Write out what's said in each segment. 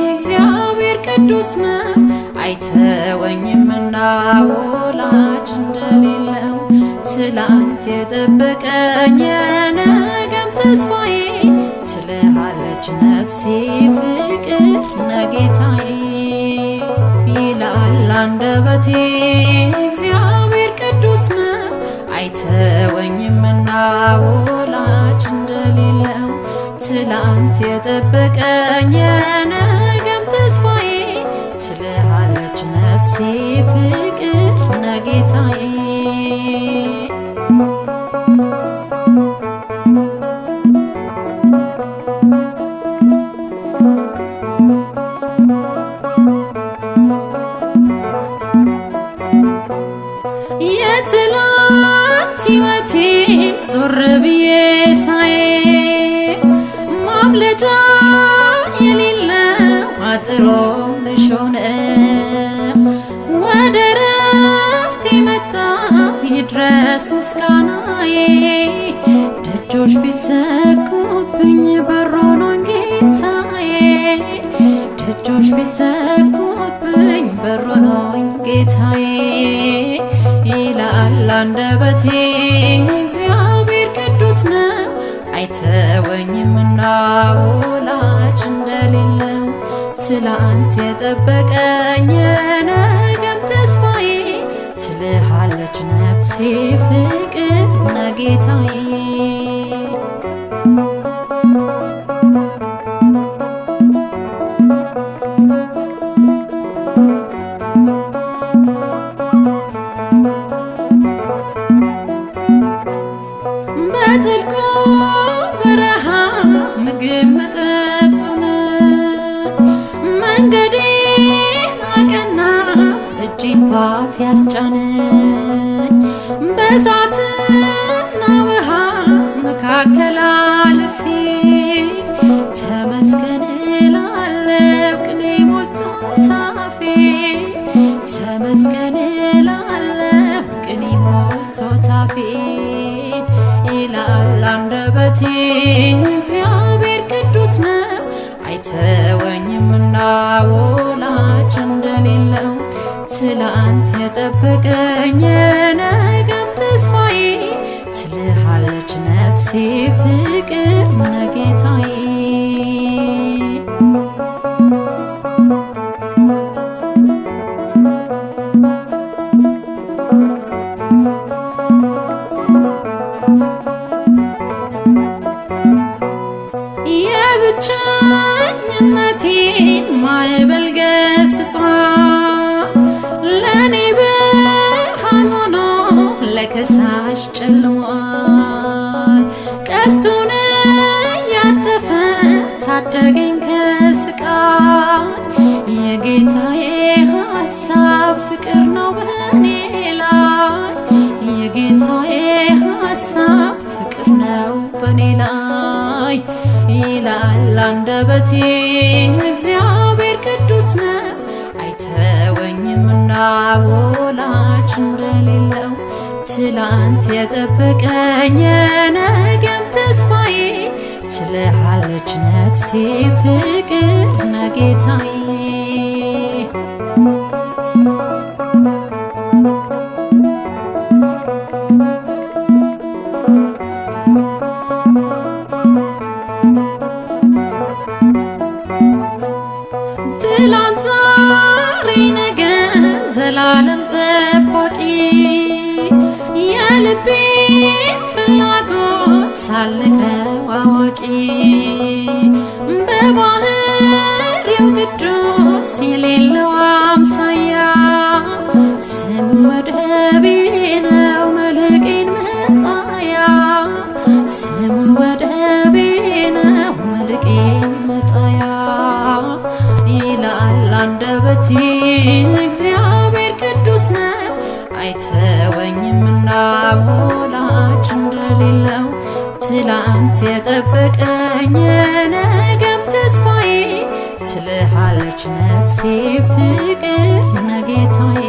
እግዚአብሔር ቅዱስ ነው አይተወኝምና ወላጅ እንደሌለው ትላንት የጠበቀኝ የነገም ተስፋዬ ትልሃለች ነፍሴ ፍቅር ነጌታዬ ይላል አንደበቴ እግዚአብሔር ቅዱስ ነው አይተወኝምና ወላጅ እንደሌለው ትላንት የጠበቀኝ የነገም ተስፋዬ ትልሃለች ነፍሴ ፍቅር ነጌታዬ የትላንት ሕይወቴን ዞር ብዬ ሳይ ማምለጫ የሌለው አጥሮ ምሾን ወደ ረፍት መጣ ይድረስ ምስጋናዬ ደጆች ቢዘጉብኝ በሮ ነው ጌታዬ ደጆች ቢዘጉብኝ በሮ ነው ጌታዬ ይላል አንደበቴ እግዚአብሔር ቅዱስ ነው አይተወኝምና ወላጅ እንደሌለው ትላንት የጠበቀኝ የነገም ተስፋዬ ትልሃለች ነፍሴ ፍቅር ነጌታዬ በጥልቁ በረሃ ምግብ መጠጡን መንገዴን አቀና እጄን ባፍ ያስጫነኝ በእሳትና ውሃ መካከል አልፌ ተመስገን እላለሁ ቅኔ ሞልቶ ታፌ ተመስገን እላለሁ ቅኔ ሞልቶ ታፌ ይላል አንደበቴ እግዚአብሔር ቅዱስ ነው አይተወኝምና ወላጅ እንደሌለው ትላንት የጠበቀኝ የነገም ተስፋዬ ትልሃለች ነፍሴ ፍቅር ነጌታዬ የብቸኝነቴን ማዕበል ገስጿል ለኔ ብርሃን ሆኖ ለከሳሽ ጨልሟል ቀስቱን ያጠፈ ታደገኝ ከስቃይ የጌታዬ ሐሳብ ፍቅር ነው በኔ ላይ የጌታዬ ሐሳብ ፍቅር ነው በኔ ላይ ይላል አንደበቴ እግዚአብሔር ቅዱስ ነው አይተወኝምና ወላጅ እንደሌለው ትላንት የጠበቀኝ የነገም ተስፋዬ ትልሃለች ነፍሴ ፍቅር ነጌታዬ ትላንት ዛሬ ነገ ዘላለም ጠባቂ የልቤን ፍላጎት ሳልነግረው አዋቂ በባህሪው ቅዱስ የሌለው አምሳያ ስሙ ወደቤ ነው መልሕቄን መጣያ ስሙ ወደቤ ነው መልሕቄን መጣያ ይላል አንደበቴ እግዚአብሔር ቅዱስ ነው አይተወኝምና ወላጅ እንደሌለው ትላንት የጠበቀኝ የነገም ተስፋዬ ትልሃለች ነፍሴ ፍቅር ነጌታዬ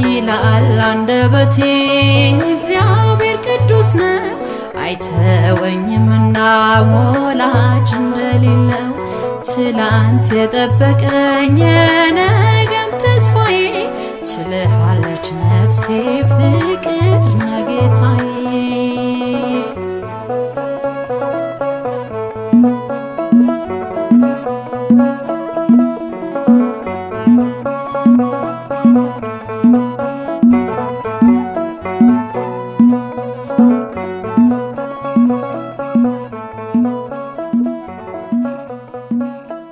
ይላል አንደበቴ እግዚአብሔር ቅዱስ ነው አይተወኝምና ወላጅ እንደሌለው ትላንት የጠበቀኝ የነገም ተስፋዬ ችለሃለች ነፍሴ ፍቅር